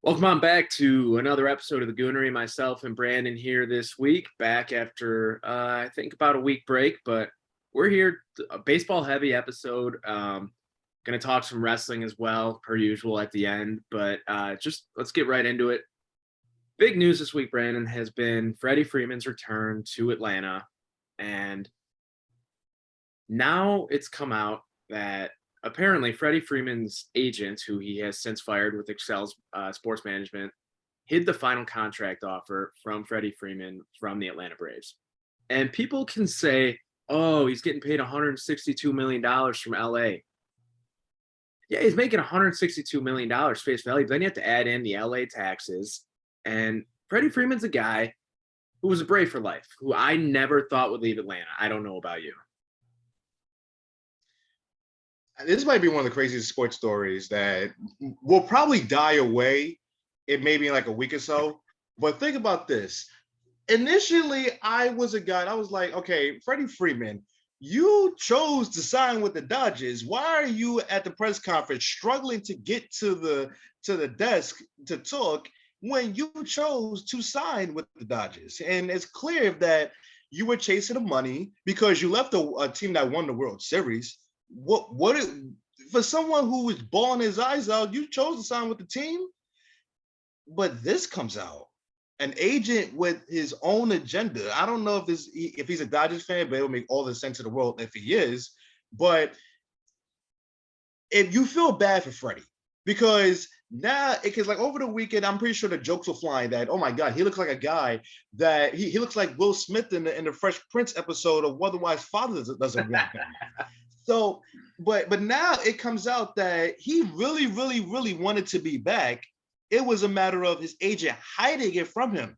Welcome on back to another episode of the Goonery. Myself and Brandon here this week, back after I think about a week break, but we're here, a baseball heavy episode. Going to talk some wrestling as well, per usual at the end, but just let's get right into it. Big news this week, Brandon, has been Freddie Freeman's return to Atlanta, and now it's come out that apparently Freddie Freeman's agent, who he has since fired with Excel's sports management, hid the final contract offer from Freddie Freeman from the Atlanta Braves. And people can say, oh, he's getting paid $162 million from LA. Yeah, he's making $162 million face value. But then you have to add in the LA taxes. And Freddie Freeman's a guy who was a Brave for life, who I never thought would leave Atlanta. I don't know about you. This might be one of the craziest sports stories that will probably die away in maybe like a week or so. But think about this. Initially, I was a guy, I was like, okay, Freddie Freeman, you chose to sign with the Dodgers. Why are you at the press conference struggling to get to the desk to talk when you chose to sign with the Dodgers? And it's clear that you were chasing the money because you left a team that won the World Series. For someone who was bawling his eyes out, you chose to sign with the team, but this comes out, an agent with his own agenda. I don't know if he's a Dodgers fan, but it would make all the sense in the world if he is. But if you feel bad for Freddie, because like over the weekend, I'm pretty sure the jokes were flying that, oh my God, he looks like a guy that he looks like Will Smith in the Fresh Prince episode of Otherwise Father doesn't want him. So, but now it comes out that he really, really, really wanted to be back. It was a matter of his agent hiding it from him.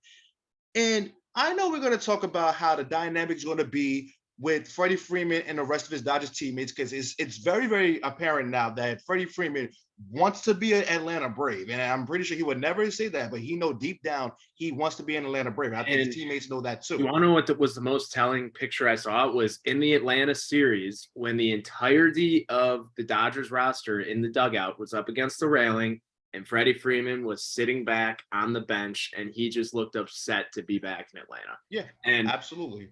And I know we're going to talk about how the dynamic is going to be with Freddie Freeman and the rest of his Dodgers teammates, because it's very, very apparent now that Freddie Freeman wants to be an Atlanta Brave. And I'm pretty sure he would never say that, but he know deep down he wants to be an Atlanta Brave. I think his teammates know that too. You want to know what was the most telling picture I saw? It was in the Atlanta series when the entirety of the Dodgers roster in the dugout was up against the railing and Freddie Freeman was sitting back on the bench and he just looked upset to be back in Atlanta. Yeah, and absolutely.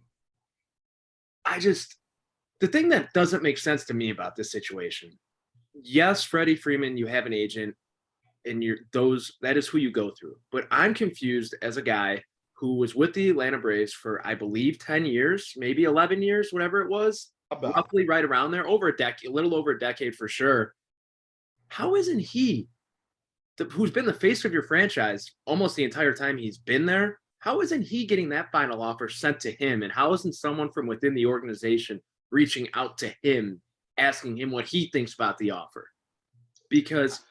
The thing that doesn't make sense to me about this situation, yes, Freddie Freeman, you have an agent and that is who you go through. But I'm confused as a guy who was with the Atlanta Braves for, I believe, 10 years, maybe 11 years, whatever it was, roughly right around there, over a decade, a little over a decade for sure. How isn't he, who's been the face of your franchise almost the entire time he's been there, how isn't he getting that final offer sent to him? And how isn't someone from within the organization reaching out to him, asking him what he thinks about the offer? Because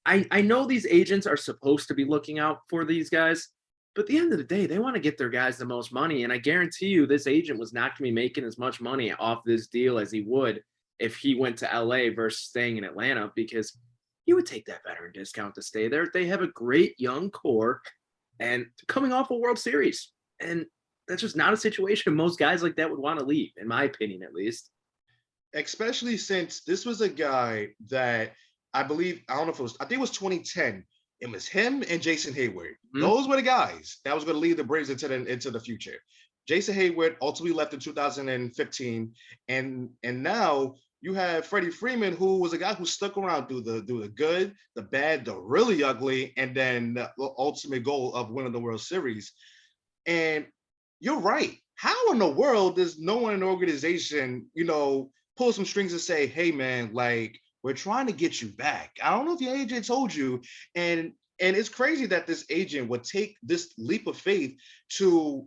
I know these agents are supposed to be looking out for these guys, but at the end of the day, they want to get their guys the most money. And I guarantee you this agent was not going to be making as much money off this deal as he would if he went to LA versus staying in Atlanta, because he would take that veteran discount to stay there. They have a great young core and coming off a World Series. And that's just not a situation most guys like that would want to leave, in my opinion, at least. Especially since this was a guy that I think it was 2010. It was him and Jason Hayward. Mm-hmm. Those were the guys that was going to lead the Braves into the future. Jason Hayward ultimately left in 2015. And now you have Freddie Freeman, who was a guy who stuck around through the good, the bad, the really ugly, and then the ultimate goal of winning the World Series. And you're right. How in the world does no one in the organization, pull some strings and say, hey, man, like, we're trying to get you back? I don't know if your agent told you. And it's crazy that this agent would take this leap of faith to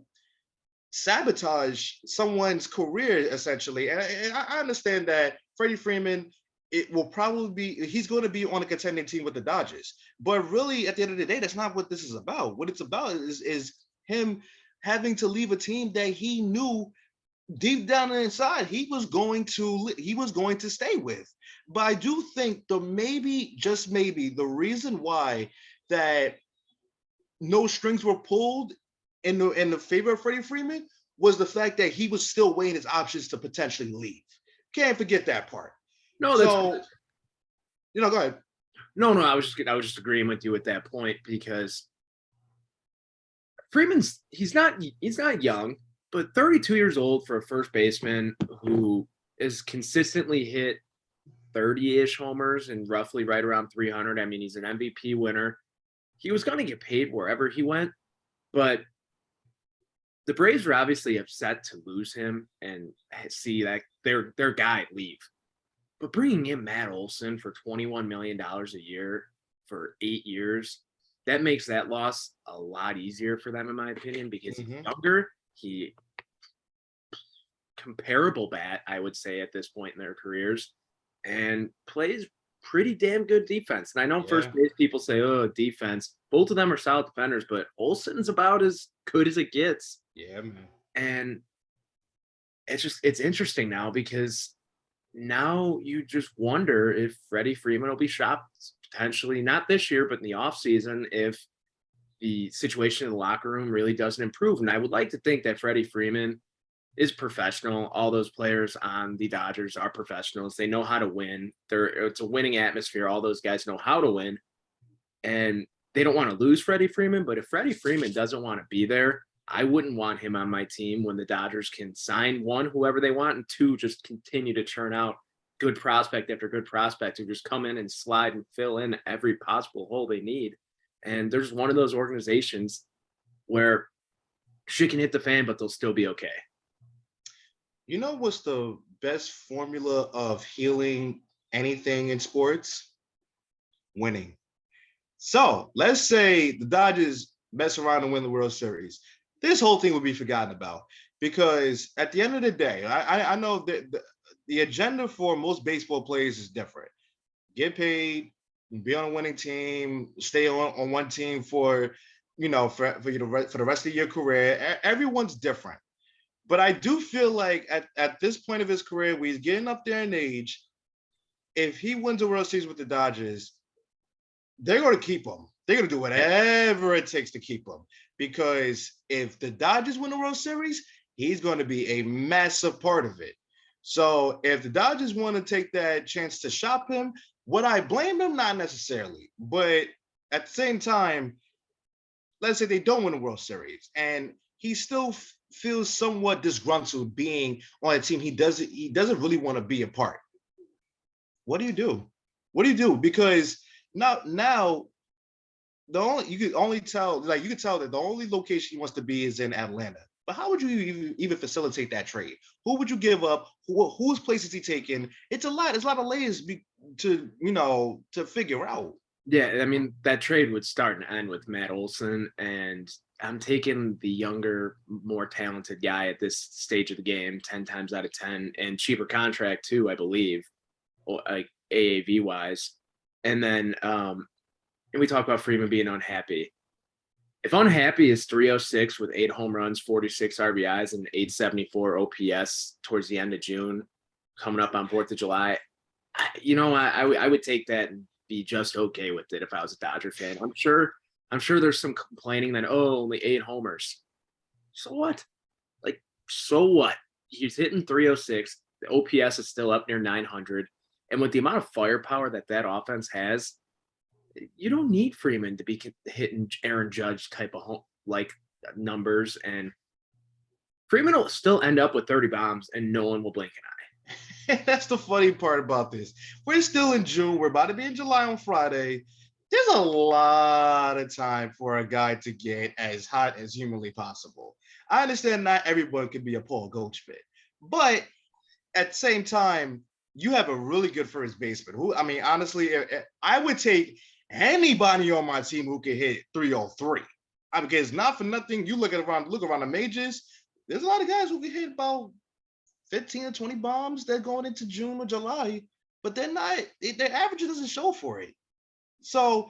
sabotage someone's career, essentially. And I understand that Freddie Freeman, he's going to be on a contending team with the Dodgers. But really, at the end of the day, that's not what this is about. What it's about is him having to leave a team that he knew deep down inside he was going to stay with. But I do think just maybe the reason why that no strings were pulled in the favor of Freddie Freeman was the fact that he was still weighing his options to potentially leave. Can't forget that part. No, that's go ahead. No, I was just agreeing with you at that point because he's not young, but 32 years old for a first baseman who is consistently hit 30-ish homers and roughly right around 300. I mean, he's an MVP winner. He was going to get paid wherever he went, but the Braves are obviously upset to lose him and see that their guy leave. But bringing in Matt Olson for $21 million a year for 8 years, that makes that loss a lot easier for them, in my opinion, because he's Mhm. younger. He comparable bat, I would say, at this point in their careers, and plays pretty damn good defense. And I know first Yeah. base people say, "Oh, defense." Both of them are solid defenders, but Olson's about as good as it gets. Yeah, man. And it's interesting now because now you just wonder if Freddie Freeman will be shopped potentially not this year, but in the offseason if the situation in the locker room really doesn't improve. And I would like to think that Freddie Freeman is professional. All those players on the Dodgers are professionals. They know how to win. It's a winning atmosphere. All those guys know how to win. And they don't want to lose Freddie Freeman. But if Freddie Freeman doesn't want to be there, I wouldn't want him on my team when the Dodgers can sign one, whoever they want, and two, just continue to churn out good prospect after good prospect who just come in and slide and fill in every possible hole they need. And there's one of those organizations where shit can hit the fan, but they'll still be okay. You know what's the best formula of healing anything in sports? Winning. So let's say the Dodgers mess around and win the World Series. This whole thing would be forgotten about because at the end of the day, I know that the agenda for most baseball players is different. Get paid, be on a winning team, stay on one team for for the rest of your career. Everyone's different. But I do feel like at this point of his career, where he's getting up there in age, if he wins a World Series with the Dodgers, they're going to keep him. They're going to do whatever it takes to keep him. Because if the Dodgers win the World Series, he's going to be a massive part of it. So if the Dodgers want to take that chance to shop him, would I blame him? Not necessarily. But at the same time, let's say they don't win the World Series and he still feels somewhat disgruntled being on a team he doesn't really want to be a part. What do you do? What do you do? Because now the only you could only tell like you could tell that the only location he wants to be is in Atlanta. But how would you even facilitate that trade? Who would you give up? Whose place is he taking? It's a lot. It's a lot of layers to figure out. Yeah, I mean, that trade would start and end with Matt Olson, and I'm taking the younger, more talented guy at this stage of the game 10 times out of 10, and cheaper contract too, I believe, like AAV wise. And then and we talk about Freeman being unhappy. If unhappy is 306 with 8 home runs, 46 RBIs, and 874 OPS towards the end of June, coming up on 4th of July, I would take that and be just okay with it if I was a Dodger fan. I'm sure there's some complaining that only 8 homers. So what? Like, so what? He's hitting 306. The OPS is still up near 900, and with the amount of firepower that offense has, you don't need Freeman to be hitting Aaron Judge type of numbers, and Freeman will still end up with 30 bombs, and no one will blink an eye. That's the funny part about this. We're still in June. We're about to be in July on Friday. There's a lot of time for a guy to get as hot as humanly possible. I understand not everyone can be a Paul Goldschmidt, but at the same time, you have a really good first baseman. Who, I mean, honestly, I would take anybody on my team who can hit 303. Because not for nothing, you look around the majors. There's a lot of guys who can hit about 15 or 20 bombs that going into June or July, but they're not, their average doesn't show for it. So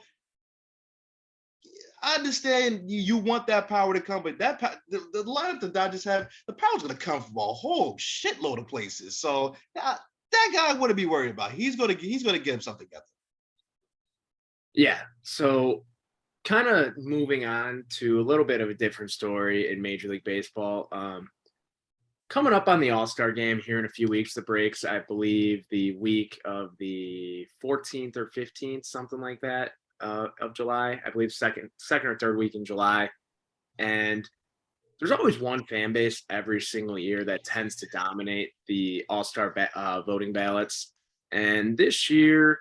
I understand you want that power to come, but the lineup the Dodgers have, the power's going to come from a whole shitload of places. So that guy wouldn't be worried about. He's going to get himself together. Yeah. So kind of moving on to a little bit of a different story in Major League Baseball. coming up on the All-Star game here in a few weeks, the breaks, I believe the week of the 14th or 15th, something like that, of July. I believe second or third week in July. And there's always one fan base every single year that tends to dominate the All-Star voting ballots. And this year,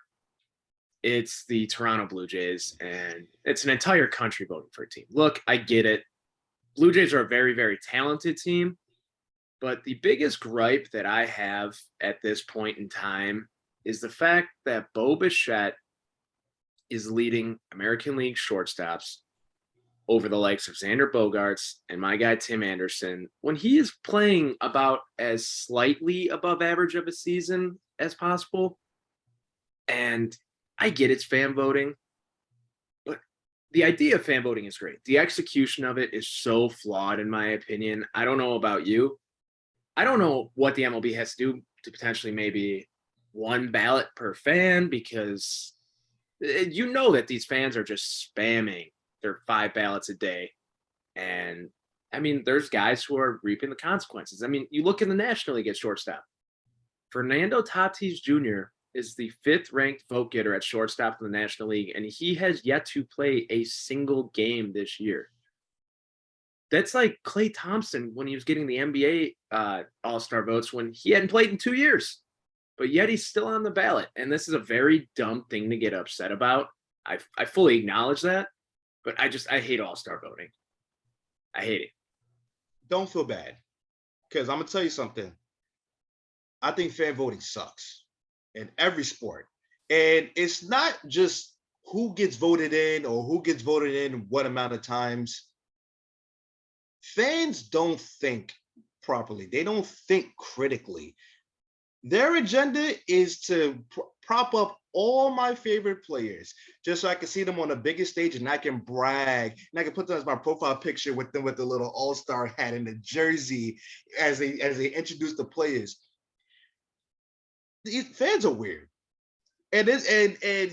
it's the Toronto Blue Jays, and it's an entire country voting for a team. Look, I get it. Blue Jays are a very, very talented team, but the biggest gripe that I have at this point in time is the fact that Bo Bichette is leading American League shortstops over the likes of Xander Bogaerts and my guy Tim Anderson when he is playing about as slightly above average of a season as possible. And I get it's fan voting, but the idea of fan voting is great. The execution of it is so flawed, in my opinion. I don't know about you. I don't know what the MLB has to do to potentially maybe one ballot per fan, because you know that these fans are just spamming their 5 ballots a day. And I mean, there's guys who are reaping the consequences. I mean, you look in the National League at shortstop. Fernando Tatis Jr. is the 5th ranked vote getter at shortstop in the National League, and he has yet to play a single game this year. That's like Klay Thompson when he was getting the NBA All-Star votes when he hadn't played in 2 years, but yet he's still on the ballot. And this is a very dumb thing to get upset about. I fully acknowledge that, but I hate All-Star voting. I hate it. Don't feel bad, because I'm gonna tell you something. I think fan voting sucks in every sport, and it's not just who gets voted in or who gets voted in what amount of times. Fans don't think properly. They don't think critically. Their agenda is to prop up all my favorite players just so I can see them on the biggest stage and I can brag and I can put them as my profile picture with them with the little all-star hat and the jersey as they introduce the players. These fans are weird. And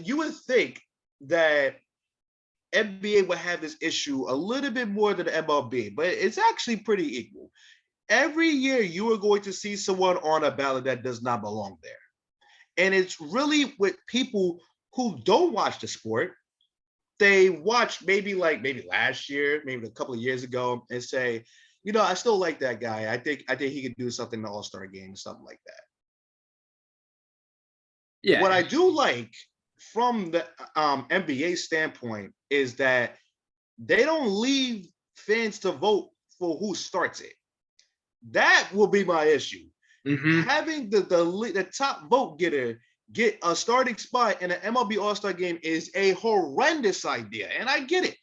you would think that NBA would have this issue a little bit more than the MLB, but it's actually pretty equal. Every year you are going to see someone on a ballot that does not belong there. And it's really with people who don't watch the sport. They watch maybe last year, maybe a couple of years ago, and say, I still like that guy. I think he could do something in the All-Star game, something like that. Yeah. What I do like from the NBA standpoint is that they don't leave fans to vote for who starts it. That will be my issue. Mm-hmm. Having the top vote getter get a starting spot in an MLB All-Star game is a horrendous idea, and I get it.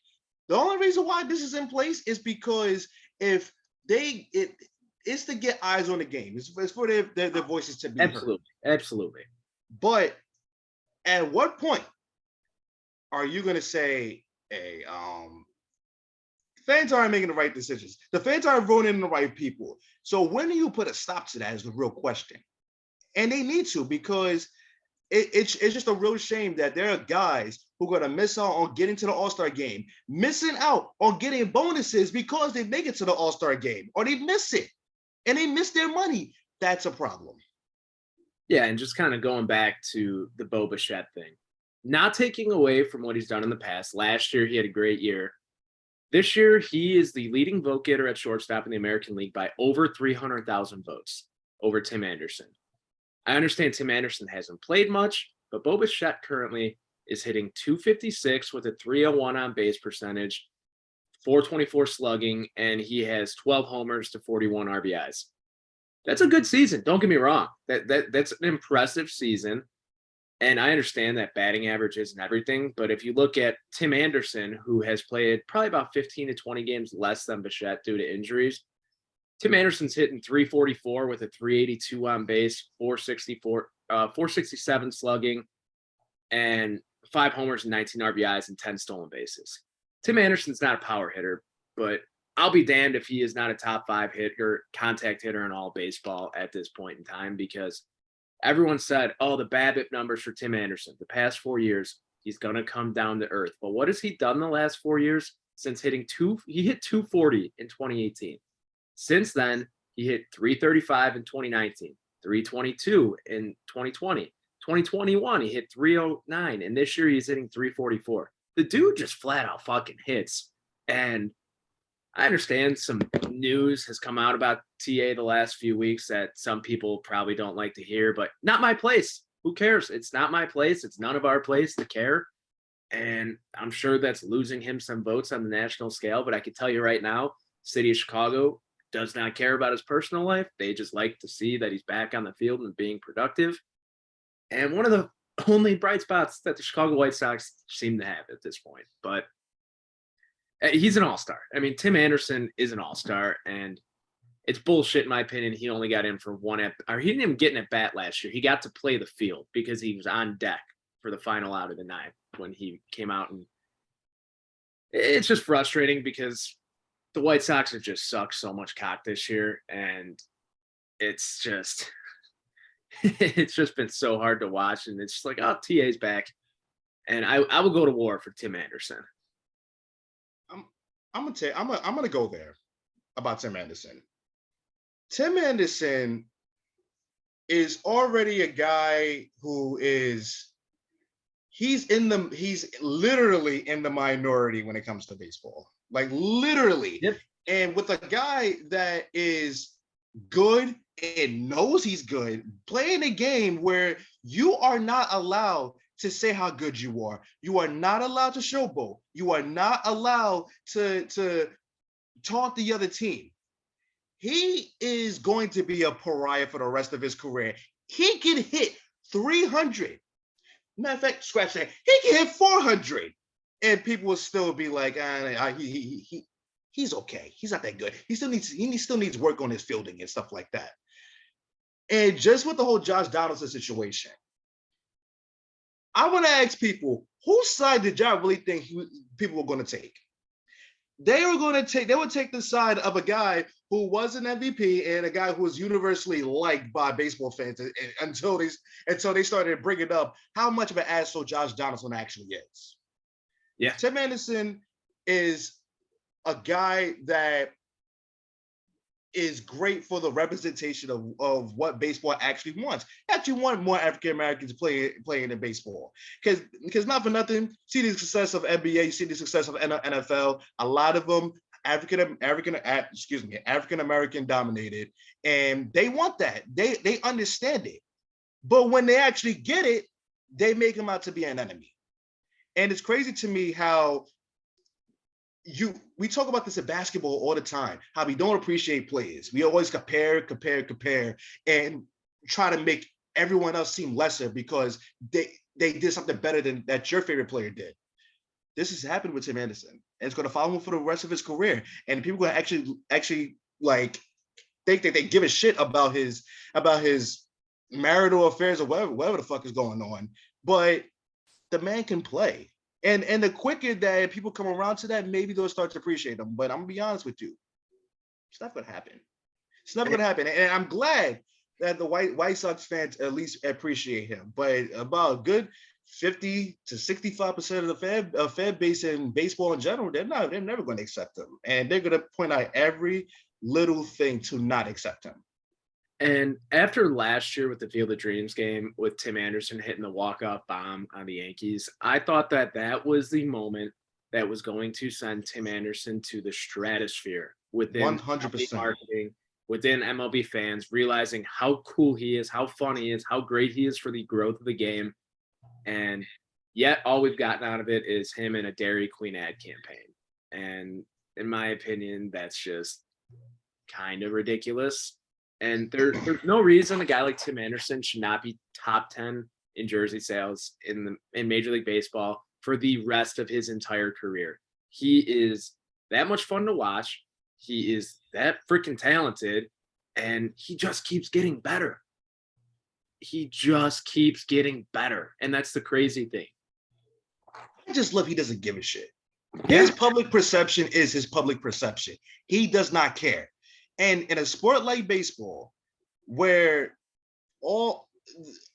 The only reason why this is in place is because it's to get eyes on the game. It's for their voices to be heard. Absolutely. But at what point are you going to say, hey, fans aren't making the right decisions. The fans aren't voting in the right people. So when do you put a stop to that is the real question. And they need to, because it's just a real shame that there are guys who are going to miss out on getting to the All-Star game, missing out on getting bonuses because they make it to the All-Star game, or they miss it and they miss their money. That's a problem. Yeah, and just kind of going back to the Bo Bichette thing, not taking away from what he's done in the past. Last year, he had a great year. This year, he is the leading vote getter at shortstop in the American League by over 300,000 votes over Tim Anderson. I understand Tim Anderson hasn't played much, but Bo Bichette currently is hitting .256 with a .301 on base percentage, .424 slugging, and he has 12 homers to 41 RBIs. That's a good season. Don't get me wrong. That's an impressive season. And I understand that batting average isn't everything, but if you look at Tim Anderson, who has played probably about 15 to 20 games less than Bichette due to injuries, Tim Anderson's hitting .344 with a .382 on base, 467 slugging, and 5 homers and 19 RBIs and 10 stolen bases. Tim Anderson's not a power hitter, but I'll be damned if he is not a top 5 hitter, contact hitter in all baseball at this point in time, because everyone said, oh, the BABIP numbers for Tim Anderson, the past 4 years, he's going to come down to earth. But what has he done the last 4 years since he hit 240 in 2018? Since then, He hit 335 in 2019, 322 in 2020, 2021, he hit 309, and this year he's hitting 344. The dude just flat out fucking hits. And I understand some news has come out about TA the last few weeks that some people probably don't like to hear, but not my place. Who cares? It's not my place. It's none of our place to care. And I'm sure that's losing him some votes on the national scale. But I can tell you right now, city of Chicago does not care about his personal life. They just like to see that he's back on the field and being productive. And one of the only bright spots that the Chicago White Sox seem to have at this point. But he's an all-star. I mean, Tim Anderson is an all-star, and it's bullshit in my opinion. He only got in for he didn't even get an at-bat last year. He got to play the field because he was on deck for the final out of the ninth when he came out. And it's just frustrating because the White Sox have just sucked so much cock this year, and it's just been so hard to watch. And it's just like, oh, TA's back, and I will go to war for Tim Anderson. I'm gonna go there about Tim Anderson. Tim Anderson is already a guy who he's literally in the minority when it comes to baseball. Like literally. Yep. And with a guy that is good and knows he's good, playing a game where you are not allowed to say how good you are. You are not allowed to showboat. You are not allowed to taunt the other team. He is going to be a pariah for the rest of his career. He can hit 300. Matter of fact, scratch that. He can hit 400. And people will still be like, he's okay. He's not that good. He still needs work on his fielding and stuff like that. And just with the whole Josh Donaldson situation, I want to ask people, whose side did y'all really think people were going to take? They would take the side of a guy who was an MVP and a guy who was universally liked by baseball fans until they started bringing up how much of an asshole Josh Donaldson actually is. Yeah. Tim Anderson is a guy that is great for the representation of what baseball actually wants. Actually want more African Americans playing in baseball. Because not for nothing, see the success of NBA, see the success of NFL. A lot of them African American dominated, and they want that. They understand it. But when they actually get it, they make them out to be an enemy. And it's crazy to me how we talk about this in basketball all the time, how we don't appreciate players. We always compare, and try to make everyone else seem lesser because they did something better than that your favorite player did. This has happened with Tim Anderson, and it's going to follow him for the rest of his career. And people are actually like think that they give a shit about his marital affairs or whatever the fuck is going on. But the man can play. And the quicker that people come around to that, maybe they'll start to appreciate them. But I'm going to be honest with you. It's not going to happen. It's never going to happen. And I'm glad that the White Sox fans at least appreciate him. But about a good 50 to 65% of the fan base in baseball in general, they're never going to accept him. And they're going to point out every little thing to not accept him. And after last year with the Field of Dreams game with Tim Anderson hitting the walk-off bomb on the Yankees, I thought that was the moment that was going to send Tim Anderson to the stratosphere within 100% marketing, within MLB fans, realizing how cool he is, how fun he is, how great he is for the growth of the game. And yet all we've gotten out of it is him in a Dairy Queen ad campaign. And in my opinion, that's just kind of ridiculous. And there's no reason a guy like Tim Anderson should not be top 10 in jersey sales in Major League Baseball for the rest of his entire career. He is that much fun to watch. He is that freaking talented, and he just keeps getting better. He just keeps getting better, and that's the crazy thing. I just love he doesn't give a shit. His public perception is his public perception. He does not care. And in a sport like baseball, where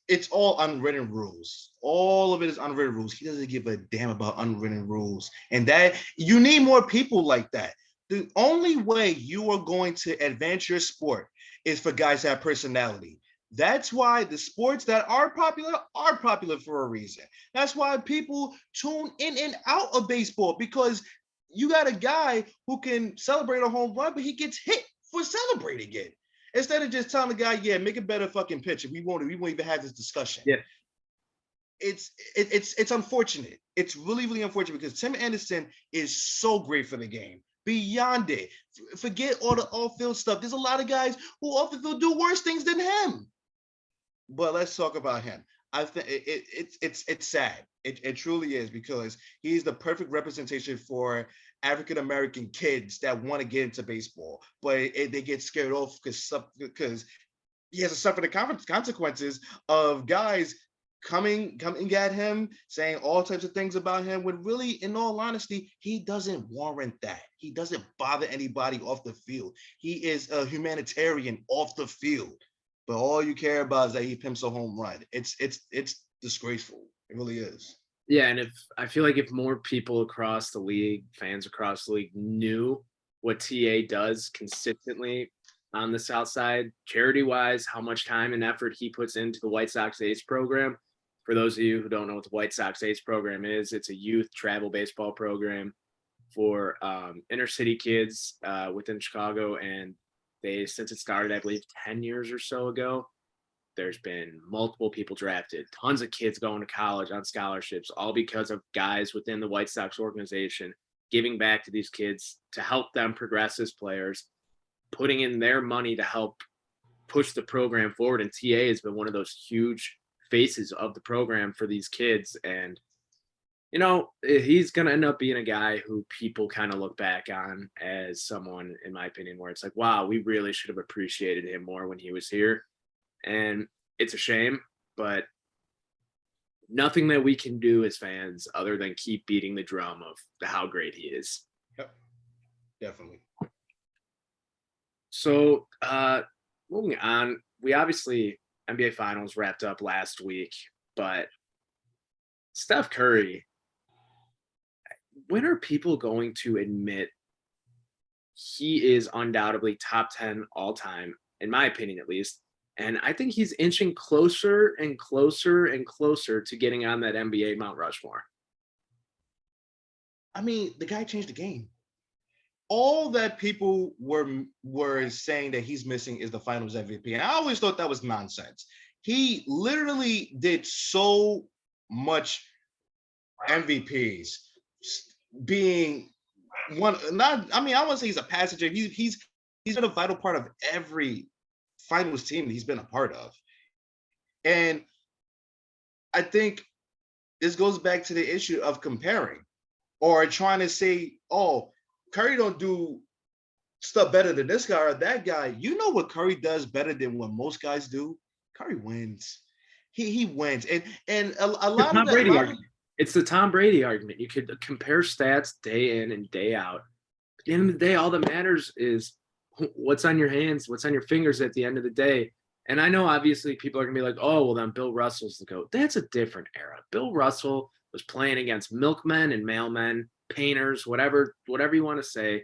it's all unwritten rules, all of it is unwritten rules. He doesn't give a damn about unwritten rules. And that you need more people like that. The only way you are going to advance your sport is for guys to have personality. That's why the sports that are popular for a reason. That's why people tune in and out of baseball, because you got a guy who can celebrate a home run, but he gets hit for celebrating it. Instead of just telling the guy, yeah, make a better fucking pitch. We won't even have this discussion. Yeah. It's unfortunate. It's really unfortunate, because Tim Anderson is so great for the game. Beyond it, forget all the off-field stuff. There's a lot of guys who off the field do worse things than him. But let's talk about him. I think it's sad. It truly is, because he's the perfect representation for African American kids that want to get into baseball, but they get scared off because he has to suffer the consequences of guys coming at him, saying all types of things about him, when really, in all honesty, he doesn't warrant that. He doesn't bother anybody off the field. He is a humanitarian off the field, but all you care about is that he pimps a home run. It's disgraceful. It really is. Yeah, and I feel like if more people across the league, fans across the league, knew what TA does consistently on the South Side, charity-wise, how much time and effort he puts into the White Sox Ace program. For those of you who don't know what the White Sox Ace program is, it's a youth travel baseball program for inner city kids within Chicago. And since it started, I believe 10 years or so ago, there's been multiple people drafted, tons of kids going to college on scholarships, all because of guys within the White Sox organization giving back to these kids to help them progress as players, putting in their money to help push the program forward. And TA has been one of those huge faces of the program for these kids. And, you know, he's going to end up being a guy who people kind of look back on as someone, in my opinion, where it's like, wow, we really should have appreciated him more when he was here. And it's a shame, but nothing that we can do as fans other than keep beating the drum of how great he is. Yep, definitely. So moving on, we obviously NBA Finals wrapped up last week, but Steph Curry, when are people going to admit he is undoubtedly top 10 all time, in my opinion at least? And I think he's inching closer and closer and closer to getting on that NBA Mount Rushmore. I mean, the guy changed the game. All that people were saying that he's missing is the Finals MVP. And I always thought that was nonsense. He literally did so much MVPs, being one. Not, I mean, I won't say he's a passenger. He's been a vital part of every Finals team that he's been a part of. And I think this goes back to the issue of comparing or trying to say, oh, Curry don't do stuff better than this guy or that guy. You know what Curry does better than what most guys do? Curry wins. He wins. And a lot of that. It's the Tom Brady argument. You could compare stats day in and day out. At the end of the day, all that matters is what's on your hands, what's on your fingers at the end of the day. And I know obviously people are gonna be like, oh, well then Bill Russell's the GOAT. That's a different era. Bill Russell was playing against milkmen and mailmen, painters, whatever you want to say.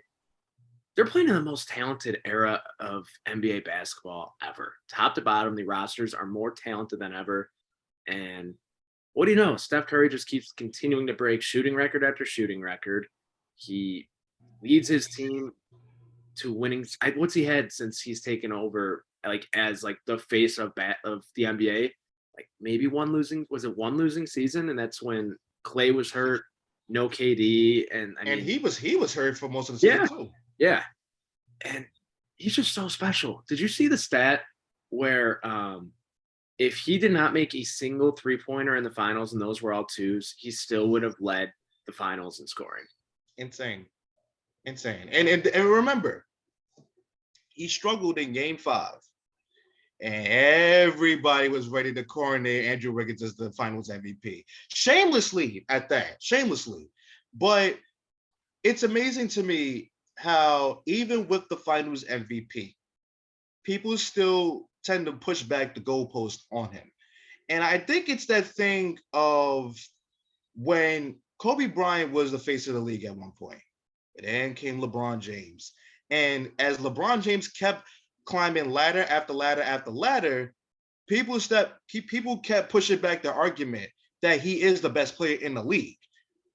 They're playing in the most talented era of NBA basketball ever. Top to bottom, the rosters are more talented than ever. And what do you know? Steph Curry just keeps continuing to break shooting record after shooting record. He leads his team to winning. What's he had since he's taken over, like as like the face of the NBA? Like maybe one losing season, and that's when Clay was hurt, no KD, and he was hurt for most of the season too. Yeah, and he's just so special. Did you see the stat where if he did not make a single three-pointer in the finals and those were all twos, he still would have led the finals in scoring? Insane. And remember, he struggled in Game 5, and everybody was ready to coronate Andrew Wiggins as the Finals MVP. Shamelessly at that. But it's amazing to me how even with the Finals MVP, people still tend to push back the goalpost on him. And I think it's that thing of when Kobe Bryant was the face of the league at one point. And then came LeBron James. And as LeBron James kept climbing ladder after ladder after ladder, people kept pushing back the argument that he is the best player in the league.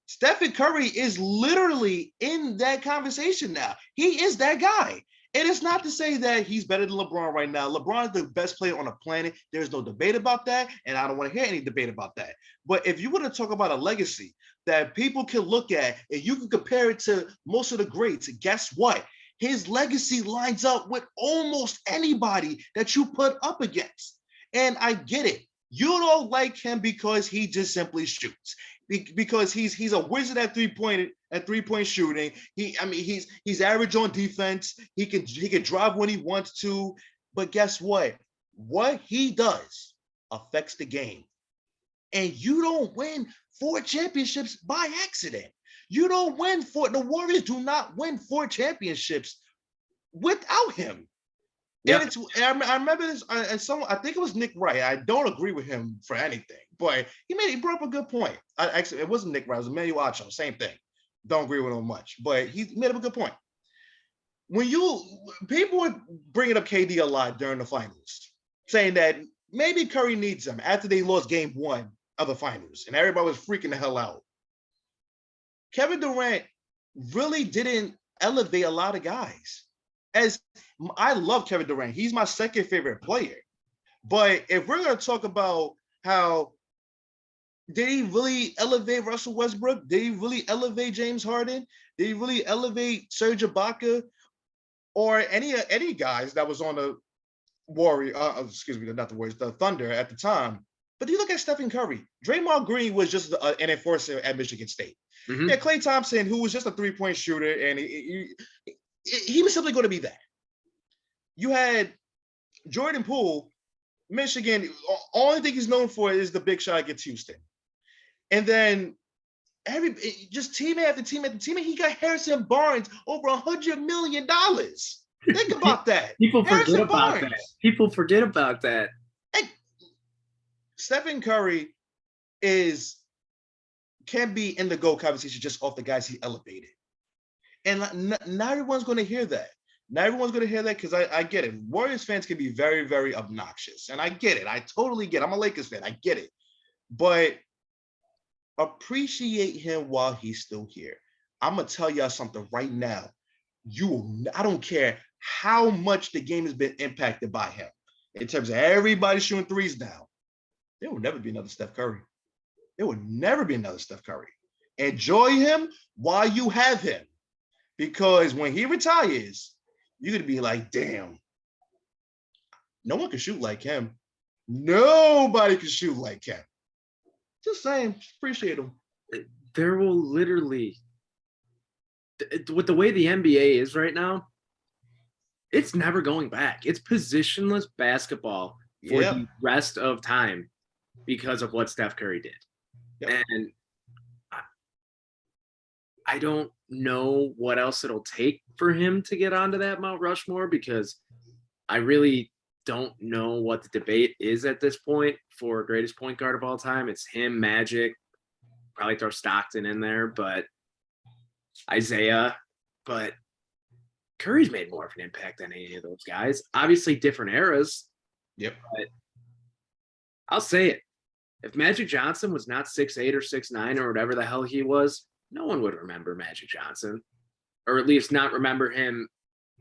Stephen Curry is literally in that conversation now. He is that guy. And it's not to say that he's better than LeBron right now. LeBron is the best player on the planet. There's no debate about that. And I don't want to hear any debate about that. But if you want to talk about a legacy that people can look at and you can compare it to most of the greats, guess what? His legacy lines up with almost anybody that you put up against. And I get it. You don't like him because he just simply shoots. Because he's a wizard at three-point shooting. He's average on defense. He can drive when he wants to. But guess what? What he does affects the game. And you don't win 4 championships by accident. You don't win the Warriors do not win 4 championships without him. Yep. And I remember this, I think it was Nick Wright. I don't agree with him for anything, but he brought up a good point. Actually, it wasn't Nick Wright, it was Emmanuel Acho, same thing. Don't agree with him much, but he made up a good point. People were bringing up KD a lot during the finals, saying that maybe Curry needs him after they lost game 1 of the finals, and everybody was freaking the hell out. Kevin Durant really didn't elevate a lot of guys. As I love Kevin Durant, he's my second favorite player. But if we're going to talk about how did he really elevate Russell Westbrook? Did he really elevate James Harden? Did he really elevate Serge Ibaka or any guys that was on the the Thunder at the time? But you look at Stephen Curry. Draymond Green was just an enforcer at Michigan State. Mm-hmm. Yeah, Klay Thompson, who was just a 3-point shooter, and he was simply going to be that. You had Jordan Poole, Michigan. Only thing he's known for is the big shot against Houston. And then just teammate after teammate after teammate, he got Harrison Barnes over $100 million. Think about that. People forget about that. And Stephen Curry can be in the GOAT conversation just off the guys he elevated. And not everyone's going to hear that. Not everyone's going to hear that because I get it. Warriors fans can be very, very obnoxious. And I get it. I totally get it. I'm a Lakers fan. I get it. But appreciate him while he's still here. I'm going to tell y'all something right now. I don't care how much the game has been impacted by him. In terms of everybody shooting threes now, there will never be another Steph Curry. There will never be another Steph Curry. Enjoy him while you have him. Because when he retires, you're going to be like, damn, no one can shoot like him. Nobody can shoot like him. Just saying, appreciate him. There will literally, with the way the NBA is right now, it's never going back. It's positionless basketball for the rest of time because of what Steph Curry did. Yep. And I don't know what else it'll take for him to get onto that Mount Rushmore because I really don't know what the debate is at this point for greatest point guard of all time. It's him, Magic, probably throw Stockton in there, but Isaiah. But Curry's made more of an impact than any of those guys. Obviously different eras. Yep. But I'll say it. If Magic Johnson was not 6'8" or 6'9" or whatever the hell he was, no one would remember Magic Johnson, or at least not remember him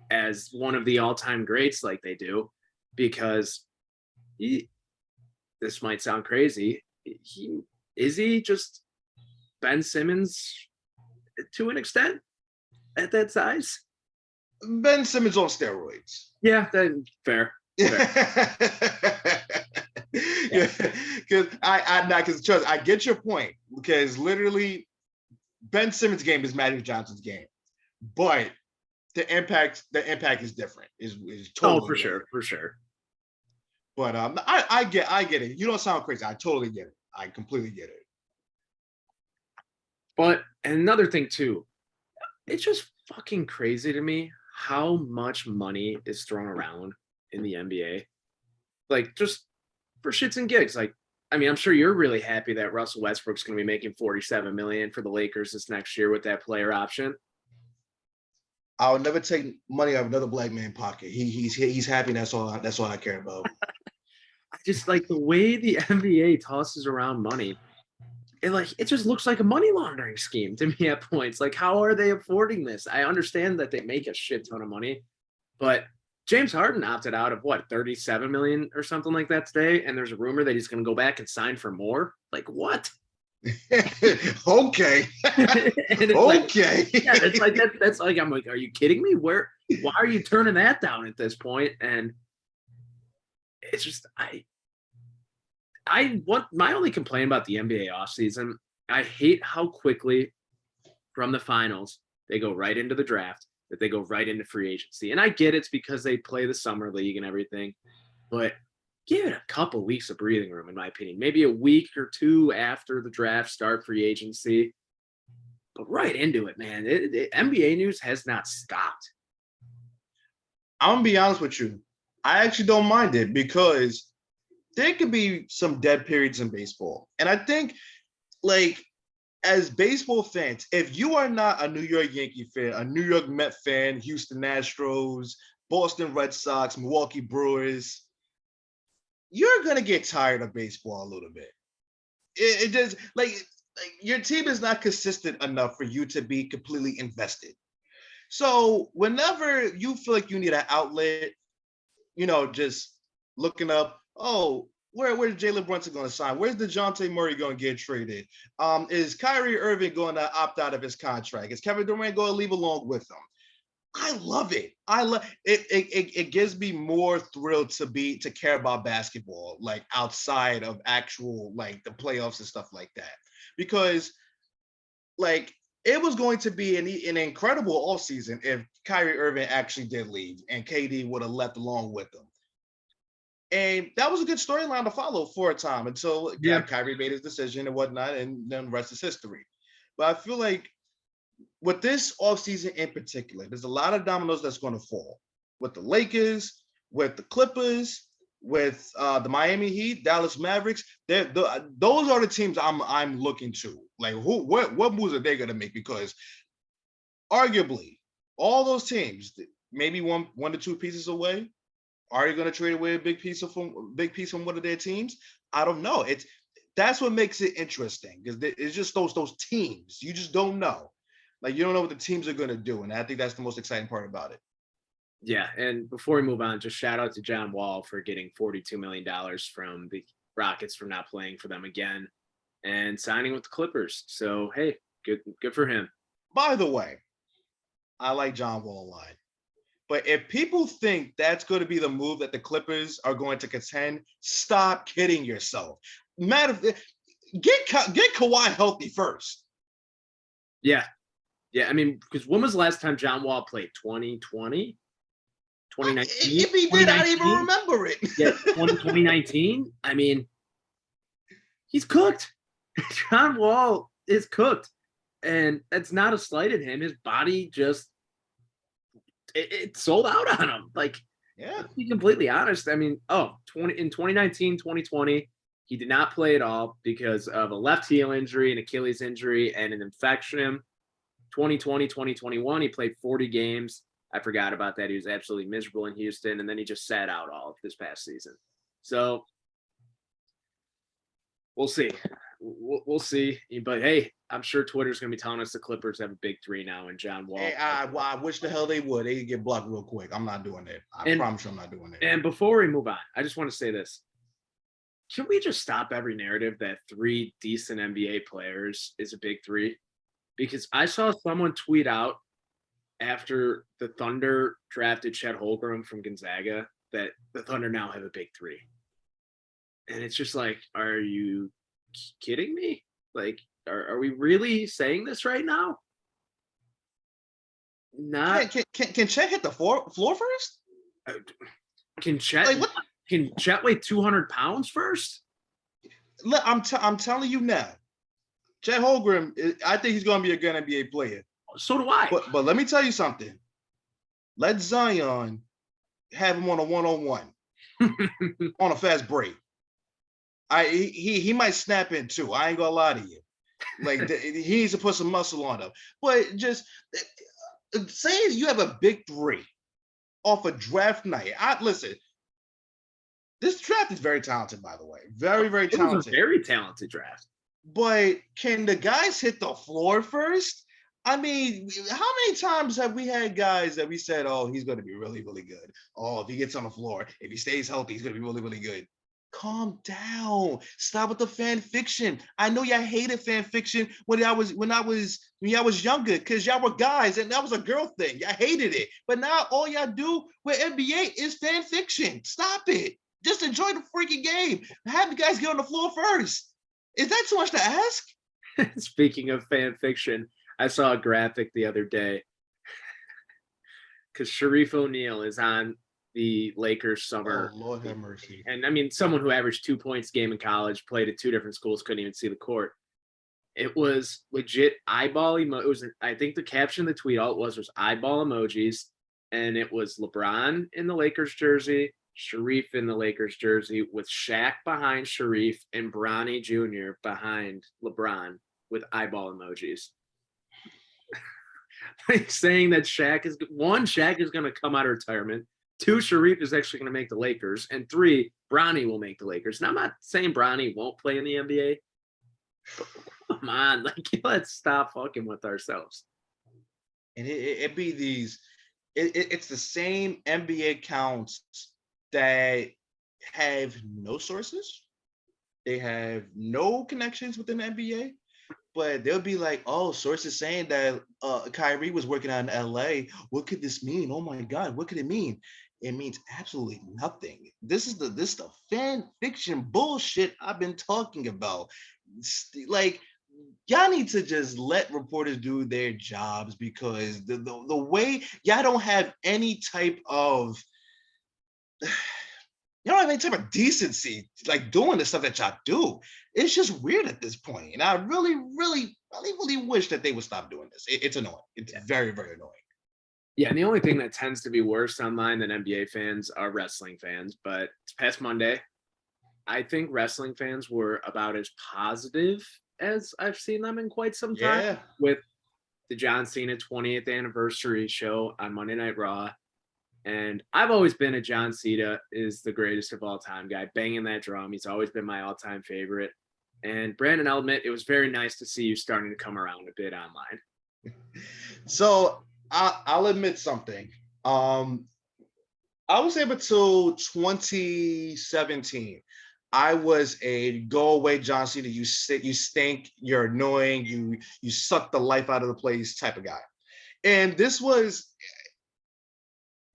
as one of the all-time greats like they do, because this might sound crazy. He just Ben Simmons to an extent at that size. Ben Simmons on steroids. Yeah, fair. Yeah, because trust, I get your point, because literally Ben Simmons' game is Magic Johnson's game, but the impact is different. Is totally for sure. But I get it. You don't sound crazy. I totally get it. I completely get it. But another thing too, it's just fucking crazy to me how much money is thrown around in the NBA. Like, just for shits and gigs. Like, I mean, I'm sure you're really happy that Russell Westbrook's going to be making $47 million for the Lakers this next year with that player option. I'll never take money out of another black man's pocket. He's happy. That's all I care about. I just like the way the NBA tosses around money. It just looks like a money laundering scheme to me at points. Like, how are they affording this? I understand that they make a shit ton of money, but James Harden opted out of what, 37 million or something like that today, and there's a rumor that he's going to go back and sign for more. Like, what? Okay. Okay. Like, yeah, it's like that's like, I'm like, are you kidding me? Why are you turning that down at this point? And it's just my only complaint about the NBA offseason, I hate how quickly from the finals they go right into the draft, that they go right into free agency. And I get it's because they play the summer league and everything, but give it a couple weeks of breathing room, in my opinion. Maybe a week or two after the draft, start free agency. But right into it, man. NBA news has not stopped. I'm gonna be honest with you. I actually don't mind it because there could be some dead periods in baseball. And I think, like, as baseball fans, if you are not a New York Yankee fan, a New York Met fan, Houston Astros, Boston Red Sox, Milwaukee Brewers, you're gonna get tired of baseball a little bit. It just like your team is not consistent enough for you to be completely invested. So whenever you feel like you need an outlet, just looking up, oh, where's Jalen Brunson going to sign? Where's DeJounte Murray going to get traded? Is Kyrie Irving going to opt out of his contract? Is Kevin Durant going to leave along with him? I love it. I love it. It gives me more thrill to care about basketball, like outside of actual like the playoffs and stuff like that, because like it was going to be an incredible all season if Kyrie Irving actually did leave and KD would have left along with them. And that was a good storyline to follow for a time until Kyrie made his decision and whatnot, and then the rest is history. But I feel like with this offseason in particular, there's a lot of dominoes that's going to fall with the Lakers, with the Clippers, with the Miami Heat, Dallas Mavericks. Those are the teams I'm looking to. Like, what moves are they going to make? Because arguably, all those teams, maybe one to two pieces away. Are you going to trade away a big piece from one of their teams? I don't know. That's what makes it interesting, because it's just those teams. You just don't know. Like, you don't know what the teams are going to do, and I think that's the most exciting part about it. Yeah, and before we move on, just shout out to John Wall for getting $42 million from the Rockets for not playing for them again and signing with the Clippers. So, hey, good for him. By the way, I like John Wall a lot. But if people think that's going to be the move that the Clippers are going to contend, stop kidding yourself. Matter of get Kawhi healthy first. Yeah. I mean, because when was the last time John Wall played? 2020? 2019? If he did, I didn't even remember it. Yeah, 2019. I mean, he's cooked. John Wall is cooked. And that's not a slight at him. His body just it sold out on him. Like, yeah, to be completely honest, I mean, in 2019, 2020, he did not play at all because of a left heel injury, an Achilles injury, and an infection. 2020, 2021, he played 40 games. I forgot about that. He was absolutely miserable in Houston, and then he just sat out all of this past season. So we'll see. We'll see. But hey, I'm sure Twitter's going to be telling us the Clippers have a big three now, and John Wall. Hey, I wish the hell they would. They could get blocked real quick. I'm not doing it. I promise you I'm not doing it. And before we move on, I just want to say this. Can we just stop every narrative that three decent NBA players is a big three? Because I saw someone tweet out after the Thunder drafted Chet Holmgren from Gonzaga that the Thunder now have a big three. And it's just like, are you kidding me? Like, are we really saying this right now? Not. Can Chet hit the floor first? Can Chet weigh 200 pounds first? Look, I'm telling you now. Chet Holmgren, I think he's going to be a good NBA player. So do I. But let me tell you something. Let Zion have him on a one-on-one on a fast break. He might snap in too. I ain't gonna lie to you. Like he needs to put some muscle on him. But just say you have a big three off a draft night. Listen, this draft is very talented, by the way. Very, very It was a talented. very talented draft. But can the guys hit the floor first? I mean, how many times have we had guys that we said, oh, he's going to be really, really good. Oh, if he gets on the floor, if he stays healthy, he's going to be really, really good. Calm down. Stop with the fan fiction. I know y'all hated fan fiction when y'all was younger, because y'all were guys and that was a girl thing. Y'all hated it. But now all y'all do with NBA is fan fiction. Stop it. Just enjoy the freaking game. Have the guys get on the floor first. Is that too much to ask? Speaking of fan fiction, I saw a graphic the other day because Sharif O'Neal is on the Lakers summer. Oh, Lord have mercy. And I mean, someone who averaged 2 points a game in college, played at 2 different schools, couldn't even see the court. It was legit eyeball emo. It was, I think the caption of the tweet, all it was eyeball emojis. And it was LeBron in the Lakers jersey, Sharif in the Lakers jersey, with Shaq behind Sharif and Bronny Jr. behind LeBron with eyeball emojis. Like saying that Shaq is going to come out of retirement. 2, Sharif is actually going to make the Lakers. And 3, Bronny will make the Lakers. Now, I'm not saying Bronny won't play in the NBA. But come on, like, let's stop fucking with ourselves. And it be these, it's the same NBA accounts that have no sources. They have no connections within the NBA. But they'll be like, oh, sources saying that Kyrie was working out in LA. What could this mean? Oh my God, what could it mean? It means absolutely nothing. This is the fan fiction bullshit I've been talking about. Like, y'all need to just let reporters do their jobs, because the way y'all don't have any type of you don't have any type of decency, like doing the stuff that y'all do. It's just weird at this point. And I really, really, really, really wish that they would stop doing this. It's annoying. It's very, very annoying. Yeah, and the only thing that tends to be worse online than NBA fans are wrestling fans. But it's past Monday. I think wrestling fans were about as positive as I've seen them in quite some time. Yeah. With the John Cena 20th anniversary show on Monday Night Raw. And I've always been a John Cena is the greatest of all time guy, banging that drum. He's always been my all-time favorite. And Brandon, I'll admit, it was very nice to see you starting to come around a bit online. So I'll admit something. I would say until 2017, I was a go away John Cena. You stink, you're annoying, you suck the life out of the place type of guy. And this was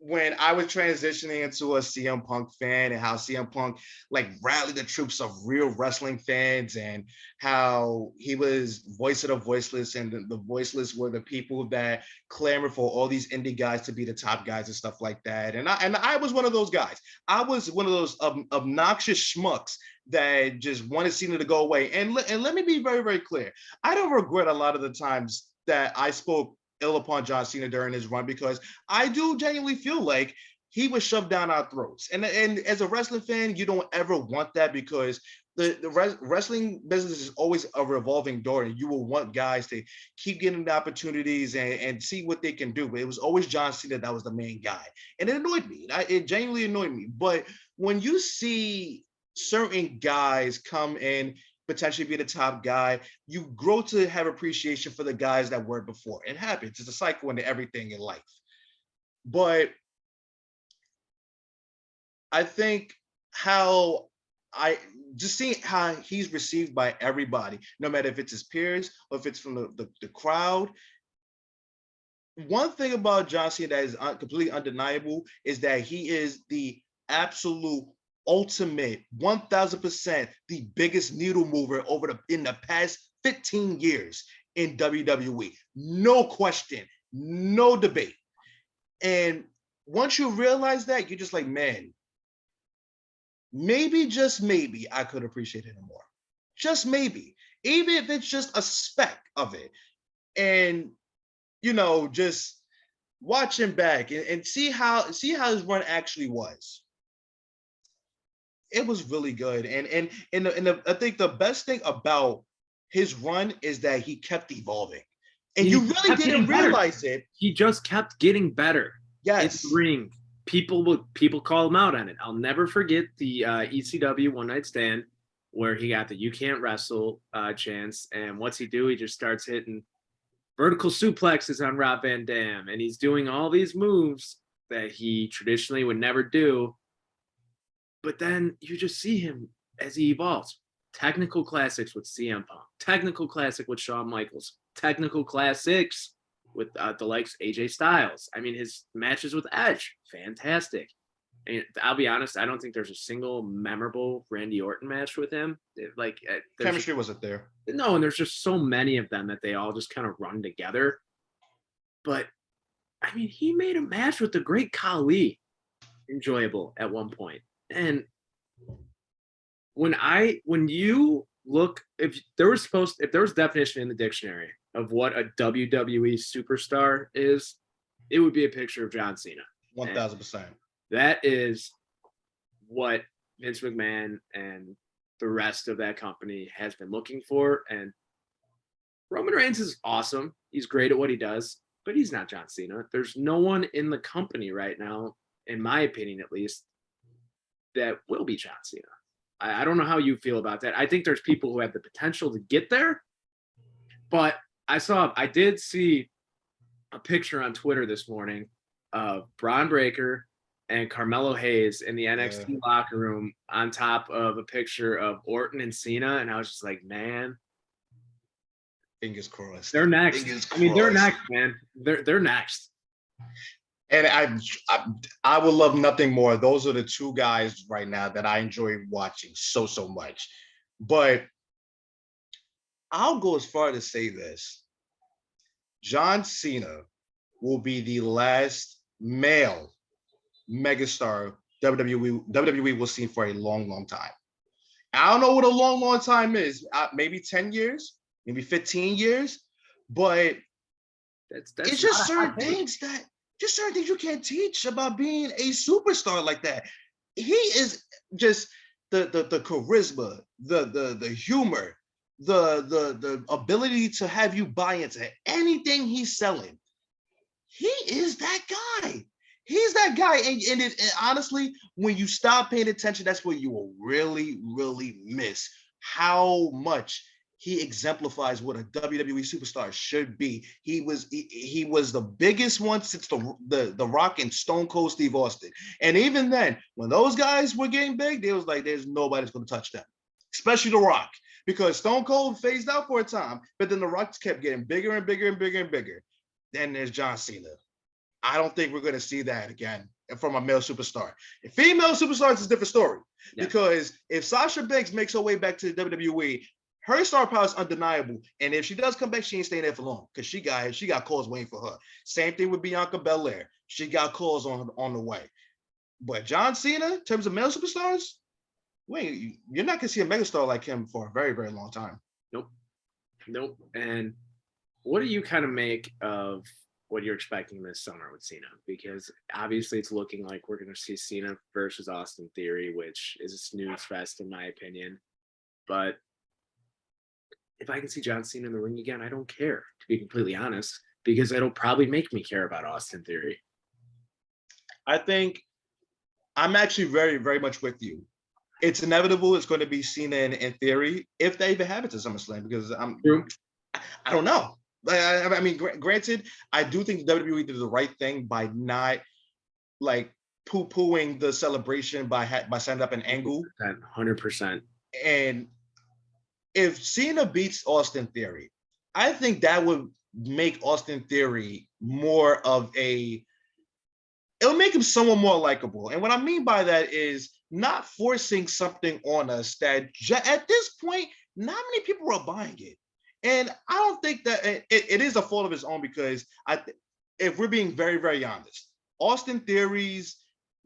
when I was transitioning into a CM Punk fan, and how CM Punk like rallied the troops of real wrestling fans, and how he was voice of the voiceless, and the voiceless were the people that clamor for all these indie guys to be the top guys and stuff like that. And I was one of those guys. I was one of those obnoxious schmucks that just wanted Cena to go away. And let me be very, very clear. I don't regret a lot of the times that I spoke ill upon John Cena during his run, because I do genuinely feel like he was shoved down our throats. And as a wrestling fan, you don't ever want that, because the wrestling business is always a revolving door, and you will want guys to keep getting the opportunities and see what they can do. But it was always John Cena that was the main guy. And it annoyed me. It genuinely annoyed me. But when you see certain guys come in, potentially be the top guy, you grow to have appreciation for the guys that were before. It happens. It's a cycle into everything in life. But I think how I just seeing how he's received by everybody, no matter if it's his peers or if it's from the crowd. One thing about John Cena that is completely undeniable is that he is the absolute ultimate 1000% the biggest needle mover in the past 15 years in WWE. No question, no debate. And once you realize that, you're just like, man, maybe, just maybe, I could appreciate it more. Just maybe, even if it's just a speck of it. And just watch him back and see how his run actually was. It was really good. And I think the best thing about his run is that he kept evolving. And you really didn't realize it. He just kept getting better. Yes. In the ring. People call him out on it. I'll never forget the ECW One Night Stand where he got the "You Can't Wrestle" chance, and what's he do? He just starts hitting vertical suplexes on Rob Van Dam, and he's doing all these moves that he traditionally would never do. But then you just see him as he evolves. Technical classics with CM Punk, technical classic with Shawn Michaels, technical classics with the likes of AJ Styles. I mean, his matches with Edge, fantastic. And I'll be honest, I don't think there's a single memorable Randy Orton match with him. Chemistry wasn't there. No, and there's just so many of them that they all just kind of run together. But I mean, he made a match with the great Khali enjoyable at one point. And when you look, if there was definition in the dictionary of what a WWE superstar is, it would be a picture of John Cena. 1,000%. That is what Vince McMahon and the rest of that company has been looking for. And Roman Reigns is awesome. He's great at what he does, but he's not John Cena. There's no one in the company right now, in my opinion at least, that will be John Cena. I don't know how you feel about that. I think there's people who have the potential to get there, but I did see a picture on Twitter this morning of Braun Breaker and Carmelo Hayes in the NXT locker room on top of a picture of Orton and Cena. And I was just like, man, fingers crossed. They're next. I mean, they're next, man. They're next. And I would love nothing more. Those are the two guys right now that I enjoy watching so much. But I'll go as far to say this. John Cena will be the last male megastar WWE will see for a long time. I don't know what a long time is. Maybe 10 years, maybe 15 years. But that's it's just certain things you can't teach about being a superstar like that. He is just the charisma, the humor, the ability to have you buy into anything he's selling. He is that guy. He's that guy. And honestly, when you stop paying attention, that's where you will really miss how much he exemplifies what a WWE superstar should be. He was the biggest one since the Rock and Stone Cold Steve Austin. And even then, when those guys were getting big, they was like, there's nobody's going to touch them, especially the Rock, because Stone Cold phased out for a time, but then the Rock kept getting bigger and bigger and bigger and bigger. Then there's John Cena. I don't think we're going to see that again from a male superstar. If female superstars is a different story, because if Sasha Banks makes her way back to the WWE, her star power is undeniable. And if she does come back, she ain't staying there for long because she got calls waiting for her. Same thing with Bianca Belair. She got calls on the way. But John Cena, in terms of male superstars, you're not going to see a megastar like him for a very, very long time. Nope. And what do you kind of make of what you're expecting this summer with Cena? Because obviously it's looking like we're going to see Cena versus Austin Theory, which is a snooze fest in my opinion. But if I can see John Cena in the ring again, I don't care, to be completely honest, because it'll probably make me care about Austin Theory. I think I'm actually very, very much with you. It's inevitable. It's going to be Cena and Theory if they even have it to SummerSlam, because I don't know. I mean, granted, I do think WWE did the right thing by not like poo-pooing the celebration by setting up an angle. 100%. And if Cena beats Austin Theory, I think that would make Austin Theory more of it'll make him somewhat more likable. And what I mean by that is not forcing something on us that at this point, not many people are buying it. And I don't think that it is a fault of his own, because if we're being very, very honest, Austin Theory's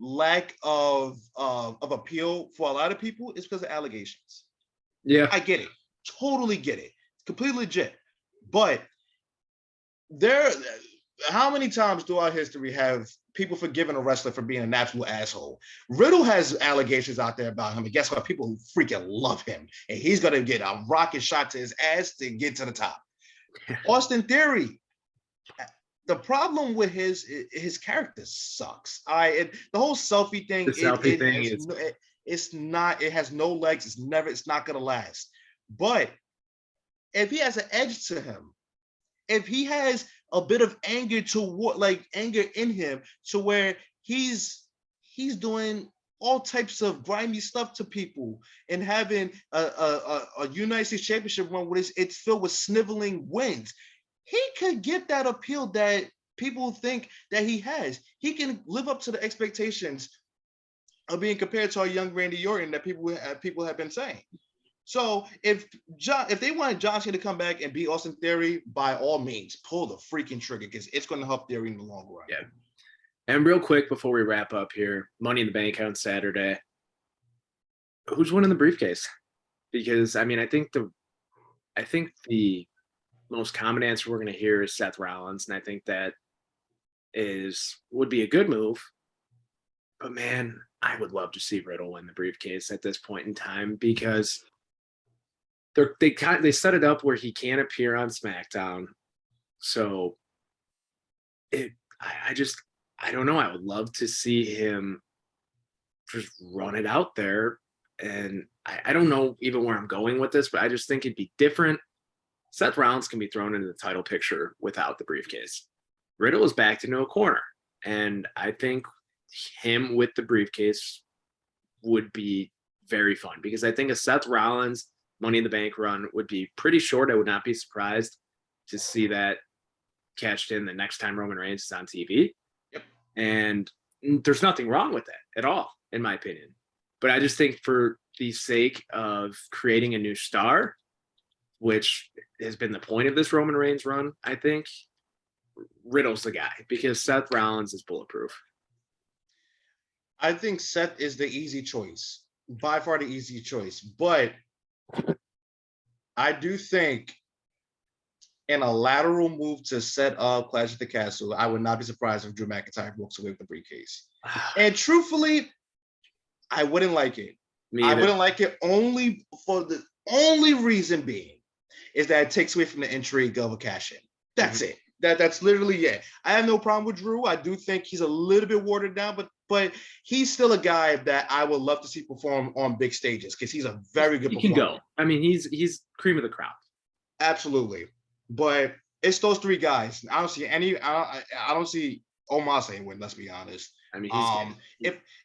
lack of appeal for a lot of people is because of allegations. Yeah, I get it. Totally get it. It's completely legit. But how many times throughout history have people forgiven a wrestler for being an absolute asshole? Riddle has allegations out there about him, and guess what? People who freaking love him, and he's gonna get a rocket shot to his ass to get to the top. Austin Theory. The problem with his character sucks. The whole selfie thing. The selfie thing is It's not. It has no legs. It's not gonna last. But if he has an edge to him, if he has a bit of anger anger in him, to where he's doing all types of grimy stuff to people and having a United States Championship run where it's filled with sniveling wins, he could get that appeal that people think that he has. He can live up to the expectations of being compared to our young Randy Orton that people have been saying. So if they wanted John Cena to come back and beat Austin Theory, by all means, pull the freaking trigger, because it's going to help Theory in the long run. Yeah. And real quick before we wrap up here, Money in the Bank on Saturday. Who's winning the briefcase? Because I mean, I think the most common answer we're going to hear is Seth Rollins, and I think that would be a good move. But man, I would love to see Riddle win the briefcase at this point in time, because they set it up where he can't appear on SmackDown. So I don't know. I would love to see him just run it out there. And I don't know even where I'm going with this, but I just think it'd be different. Seth Rollins can be thrown into the title picture without the briefcase. Riddle is backed into a corner. And I think him with the briefcase would be very fun, because I think a Seth Rollins Money in the Bank run would be pretty short. I would not be surprised to see that cashed in the next time Roman Reigns is on TV. Yep. And there's nothing wrong with that at all, in my opinion. But I just think for the sake of creating a new star, which has been the point of this Roman Reigns run, I think Riddle's the guy, because Seth Rollins is bulletproof. I think Seth is the easy choice, by far the easy choice. But I do think in a lateral move to set up Clash at the Castle, I would not be surprised if Drew McIntyre walks away with the briefcase. And truthfully, I wouldn't like it. I wouldn't like it only for the only reason being is that it takes away from the intrigue of a cash-in. That's it. That's literally it. I have no problem with Drew. I do think he's a little bit watered down, but he's still a guy that I would love to see perform on big stages, because he's a very good performer. He can go. I mean, he's cream of the crop. Absolutely. But it's those three guys. I don't see any. I don't see Omos anywhere. Let's be honest. I mean,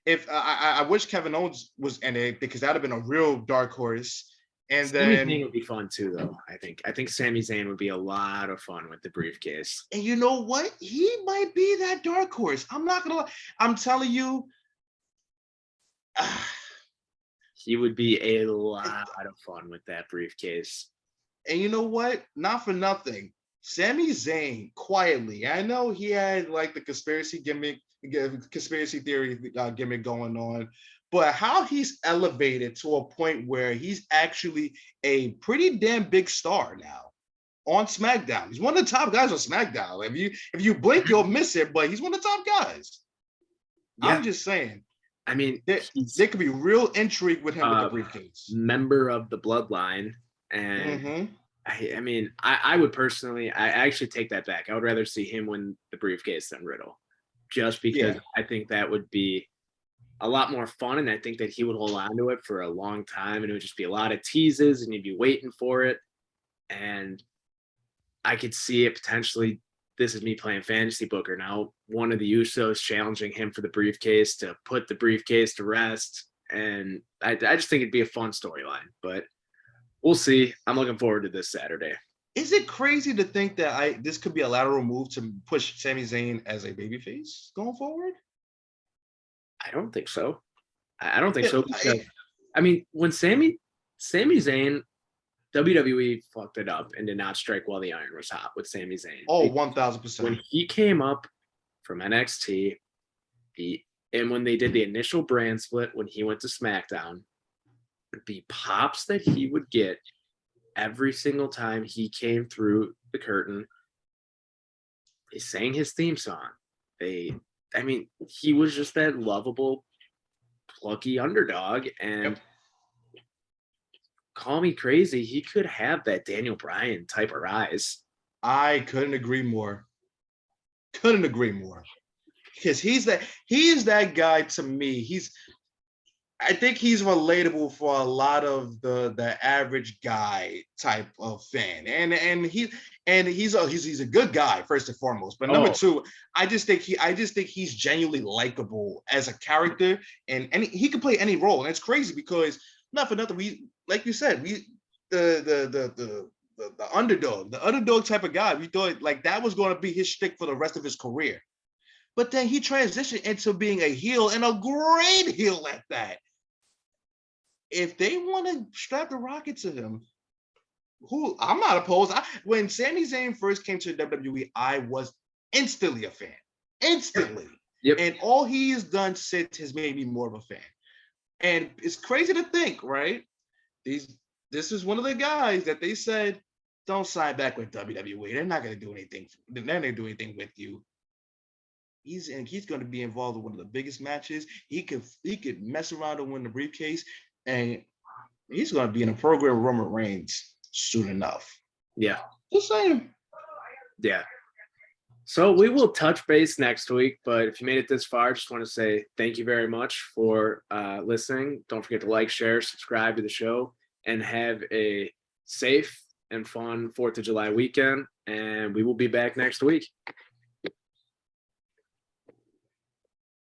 if I wish Kevin Owens was in it, because that'd have been a real dark horse. And Sami then Zayn would be fun too, though. I think Sami Zayn would be a lot of fun with the briefcase. And you know what? He might be that dark horse. I'm not gonna lie. I'm telling you, he would be a lot of fun with that briefcase. And you know what? Not for nothing, Sami Zayn quietly. I know he had like the conspiracy theory gimmick going on. But how he's elevated to a point where he's actually a pretty damn big star now on SmackDown. He's one of the top guys on SmackDown. If you blink, you'll miss it, but he's one of the top guys. Yeah. I'm just saying. I mean, there could be real intrigue with him with the briefcase. Member of the Bloodline. And I would personally, I actually take that back. I would rather see him win the briefcase than Riddle, just because I think that would be a lot more fun, and I think that he would hold on to it for a long time, and it would just be a lot of teases, and you'd be waiting for it. And I could see it potentially. This is me playing fantasy booker now. One of the Usos challenging him for the briefcase to put the briefcase to rest, and I just think it'd be a fun storyline. But we'll see. I'm looking forward to this Saturday. Is it crazy to think that this could be a lateral move to push Sami Zayn as a babyface going forward? I don't think so. I don't think so. Because, I mean, when Sami Zayn, WWE fucked it up and did not strike while the iron was hot with Sami Zayn. Oh, 1,000%. When he came up from NXT, and when they did the initial brand split, when he went to SmackDown, the pops that he would get every single time he came through the curtain, they sang his theme song. He was just that lovable, plucky underdog. And call me crazy, he could have that Daniel Bryan type of rise. I couldn't agree more. Couldn't agree more. Because he is that guy to me. I think he's relatable for a lot of the average guy type of fan, and he's a good guy first and foremost. But number two, I just think he's genuinely likable as a character, and he can play any role. And it's crazy because not for nothing, we like you said, we the underdog type of guy. We thought like that was going to be his shtick for the rest of his career. But then he transitioned into being a heel and a great heel at that. If they want to strap the rocket to him, I'm not opposed. When Sami Zayn first came to the WWE, I was instantly a fan. Instantly. Yep. And all he has done since has made me more of a fan. And it's crazy to think, right? This is one of the guys that they said, don't sign back with WWE. They're not going to do anything. They're not going to do anything with you. He's going to be involved in one of the biggest matches. He could mess around and win the briefcase. And he's going to be in a program with Roman Reigns soon enough. Yeah. Just saying. Yeah. So we will touch base next week, but if you made it this far, I just want to say thank you very much for listening. Don't forget to like, share, subscribe to the show, and have a safe and fun 4th of July weekend. And we will be back next week.